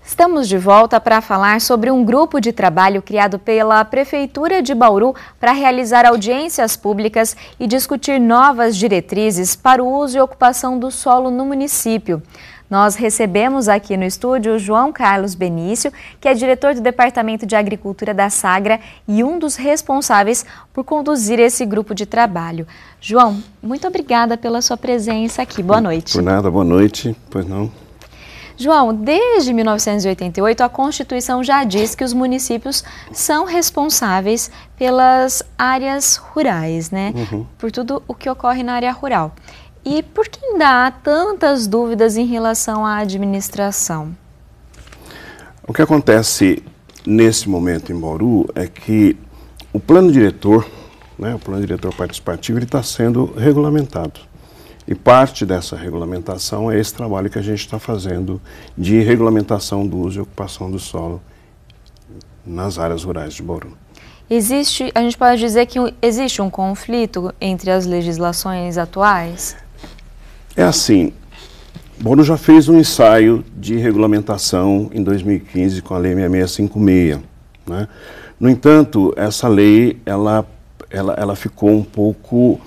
Estamos de volta para falar sobre um grupo de trabalho criado pela Prefeitura de Bauru para realizar audiências públicas e discutir novas diretrizes para o uso e ocupação do solo no município. Nós recebemos aqui no estúdio o João Carlos Benício, que é diretor do Departamento de Agricultura da Sagra e um dos responsáveis por conduzir esse grupo de trabalho. João, muito obrigada pela sua presença aqui. Boa noite. Por nada, boa noite. Pois não. João, desde 1988, a Constituição já diz que os municípios são responsáveis pelas áreas rurais, né? Por tudo o que ocorre na área rural. E por que ainda há tantas dúvidas em relação à administração? O que acontece nesse momento em Bauru é que o plano diretor, o plano diretor participativo, ele está sendo regulamentado. E parte dessa regulamentação é esse trabalho que a gente está fazendo de regulamentação do uso e ocupação do solo nas áreas rurais de Bauru. A gente pode dizer que existe um conflito entre as legislações atuais? É assim, Bauru já fez um ensaio de regulamentação em 2015 com a Lei 6656, né? No entanto, essa lei, ela ficou um pouco...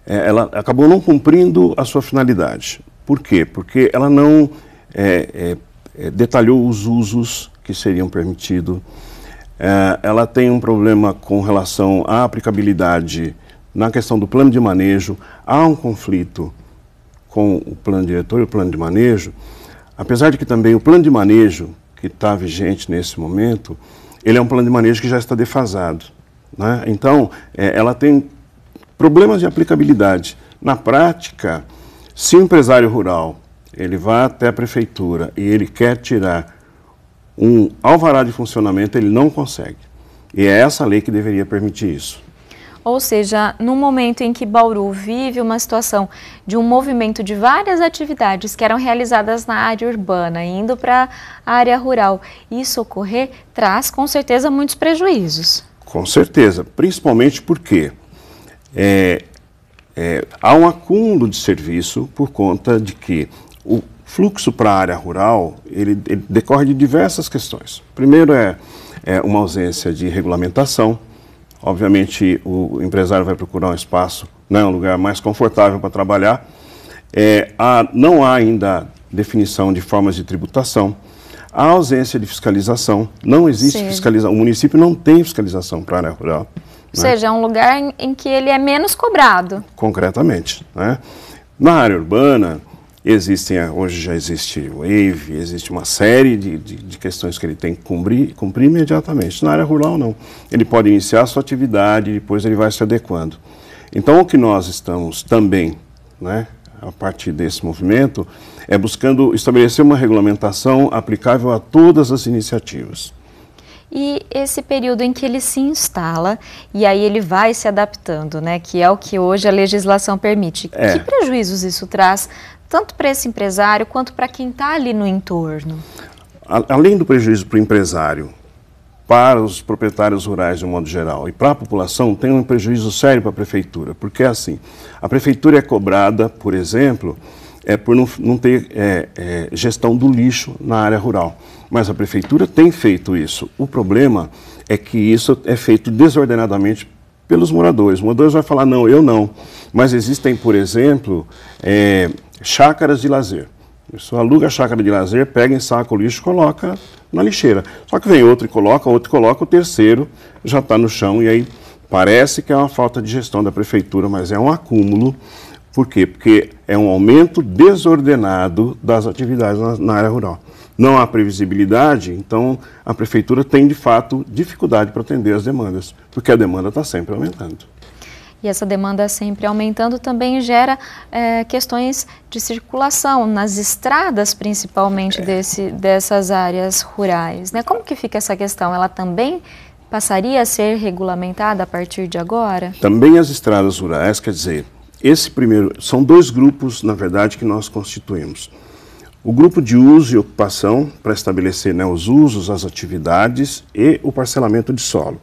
ela acabou não cumprindo a sua finalidade. Por quê? Porque ela não detalhou os usos que seriam permitidos. Ela tem um problema com relação à aplicabilidade na questão do plano de manejo. Há um conflito com o plano diretor e o plano de manejo, apesar de que também o plano de manejo que está vigente nesse momento, ele é um plano de manejo que já está defasado, né? Então, ela tem problemas de aplicabilidade. Na prática, se o empresário rural ele vai até a prefeitura e ele quer tirar um alvará de funcionamento, ele não consegue. E é essa lei que deveria permitir isso. Ou seja, no momento em que Bauru vive uma situação de um movimento de várias atividades que eram realizadas na área urbana, indo para a área rural, isso ocorrer traz com certeza muitos prejuízos. Com certeza, principalmente porque há um acúmulo de serviço por conta de que o fluxo para a área rural ele decorre de diversas questões. Primeiro é uma ausência de regulamentação. Obviamente o empresário vai procurar um espaço, um lugar mais confortável para trabalhar. Não há ainda definição de formas de tributação. Há ausência de fiscalização. Não existe fiscalização. O município não tem fiscalização para a área rural. Ou seja, é um lugar em que ele é menos cobrado. Concretamente, né? Na área urbana, hoje já existe o WAVE, existe uma série de questões que ele tem que cumprir imediatamente. Na área rural, não. Ele pode iniciar a sua atividade e depois ele vai se adequando. Então, o que nós estamos também, a partir desse movimento, é buscando estabelecer uma regulamentação aplicável a todas as iniciativas. E esse período em que ele se instala e aí ele vai se adaptando, que é o que hoje a legislação permite. Que prejuízos isso traz, tanto para esse empresário quanto para quem está ali no entorno? Além do prejuízo para o empresário, para os proprietários rurais de um modo geral e para a população, tem um prejuízo sério para a prefeitura, porque assim, a prefeitura é cobrada, por exemplo, por não ter gestão do lixo na área rural. Mas a prefeitura tem feito isso. O problema é que isso é feito desordenadamente pelos moradores. Os moradores vão falar, não, eu não. Mas existem, por exemplo, chácaras de lazer. A pessoa aluga a chácara de lazer, pega, ensaca o lixo e coloca na lixeira. Só que vem outro e coloca, o terceiro já está no chão. E aí parece que é uma falta de gestão da prefeitura, mas é um acúmulo. Por quê? Porque é um aumento desordenado das atividades na área rural. Não há previsibilidade, então a prefeitura tem, de fato, dificuldade para atender as demandas, porque a demanda está sempre aumentando. E essa demanda sempre aumentando também gera questões de circulação nas estradas, principalmente dessas áreas rurais, Como que fica essa questão? Ela também passaria a ser regulamentada a partir de agora? Também as estradas rurais, quer dizer, são dois grupos, na verdade, que nós constituímos. O grupo de uso e ocupação, para estabelecer os usos, as atividades e o parcelamento de solo.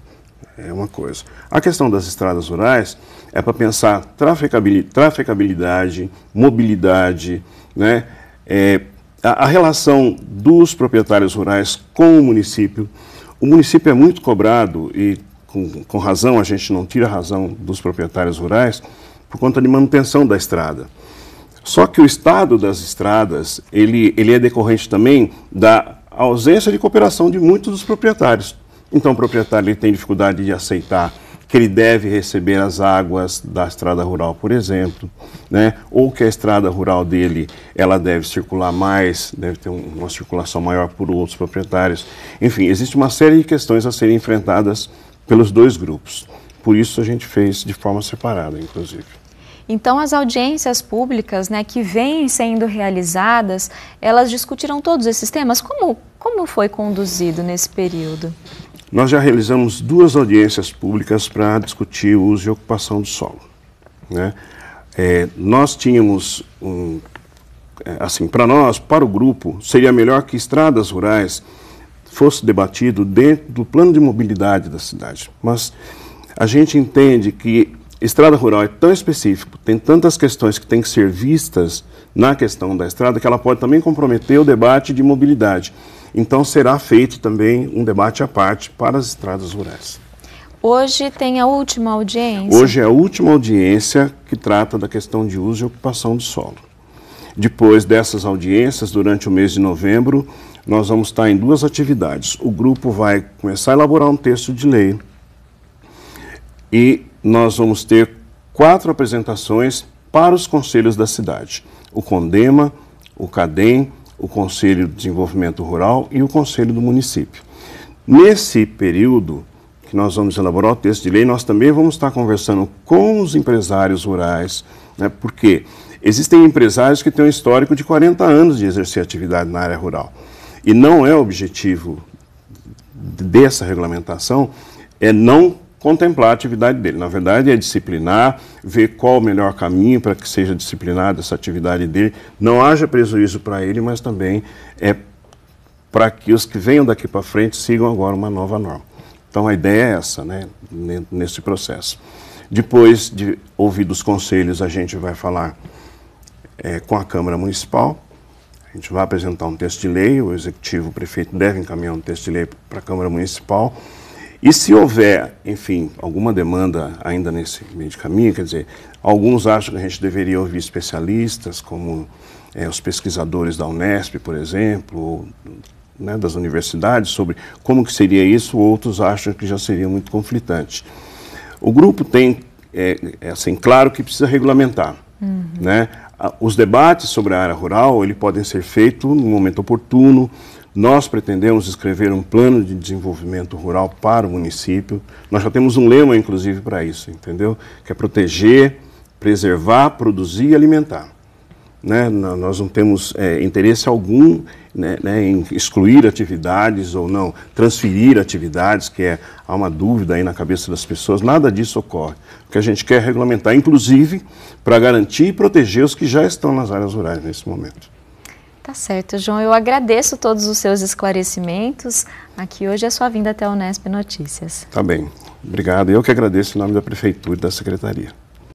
É uma coisa. A questão das estradas rurais é para pensar trafegabilidade, mobilidade, a relação dos proprietários rurais com o município é muito cobrado e com razão, a gente não tira a razão dos proprietários rurais por conta de manutenção da estrada. Só que o estado das estradas, ele é decorrente também da ausência de cooperação de muitos dos proprietários. Então o proprietário ele tem dificuldade de aceitar que ele deve receber as águas da estrada rural, por exemplo, né? Ou que a estrada rural dele, ela deve circular mais, deve ter uma circulação maior por outros proprietários. Enfim, existe uma série de questões a serem enfrentadas pelos dois grupos. Por isso a gente fez de forma separada, inclusive. Então, as audiências públicas, né, que vêm sendo realizadas, elas discutiram todos esses temas? Como foi conduzido nesse período? Nós já realizamos 2 audiências públicas para discutir o uso e ocupação do solo, né? Nós tínhamos, assim, para o grupo, seria melhor que estradas rurais fosse debatido dentro do plano de mobilidade da cidade. Mas a gente entende que estrada rural é tão específico, tem tantas questões que têm que ser vistas na questão da estrada, que ela pode também comprometer o debate de mobilidade. Então será feito também um debate à parte para as estradas rurais. Hoje tem a última audiência? Hoje é a última audiência que trata da questão de uso e ocupação do solo. Depois dessas audiências, durante o mês de novembro, nós vamos estar em 2 atividades. O grupo vai começar a elaborar um texto de lei e nós vamos ter 4 apresentações para os conselhos da cidade. O CONDEMA, o CADEM, o Conselho de Desenvolvimento Rural e o Conselho do Município. Nesse período que nós vamos elaborar o texto de lei, nós também vamos estar conversando com os empresários rurais, né, porque existem empresários que têm um histórico de 40 anos de exercer atividade na área rural. E não é o objetivo dessa regulamentação, é não contemplar a atividade dele. Na verdade, é disciplinar, ver qual o melhor caminho para que seja disciplinada essa atividade dele. Não haja prejuízo para ele, mas também é para que os que venham daqui para frente sigam agora uma nova norma. Então, a ideia é essa, né, nesse processo. Depois de ouvir dos conselhos, a gente vai falar com a Câmara Municipal. A gente vai apresentar um texto de lei, o Executivo, o Prefeito deve encaminhar um texto de lei para a Câmara Municipal. E se houver, enfim, alguma demanda ainda nesse meio de caminho, quer dizer, alguns acham que a gente deveria ouvir especialistas, como os pesquisadores da Unesp, por exemplo, né, das universidades, sobre como que seria isso, outros acham que já seria muito conflitante. O grupo tem, assim, claro que precisa regulamentar, né? Os debates sobre a área rural, eles podem ser feitos no momento oportuno. Nós pretendemos escrever um plano de desenvolvimento rural para o município. Nós já temos um lema, inclusive, para isso, entendeu? Que é proteger, preservar, produzir e alimentar. Né? Nós não temos interesse algum, né, em excluir atividades ou não, transferir atividades, que há uma dúvida aí na cabeça das pessoas. Nada disso ocorre. O que a gente quer é regulamentar, inclusive, para garantir e proteger os que já estão nas áreas rurais nesse momento. Tá certo, João. Eu agradeço todos os seus esclarecimentos. Aqui hoje é sua vinda até a Unesp Notícias. Tá bem. Obrigado. Eu que agradeço em nome da Prefeitura e da Secretaria.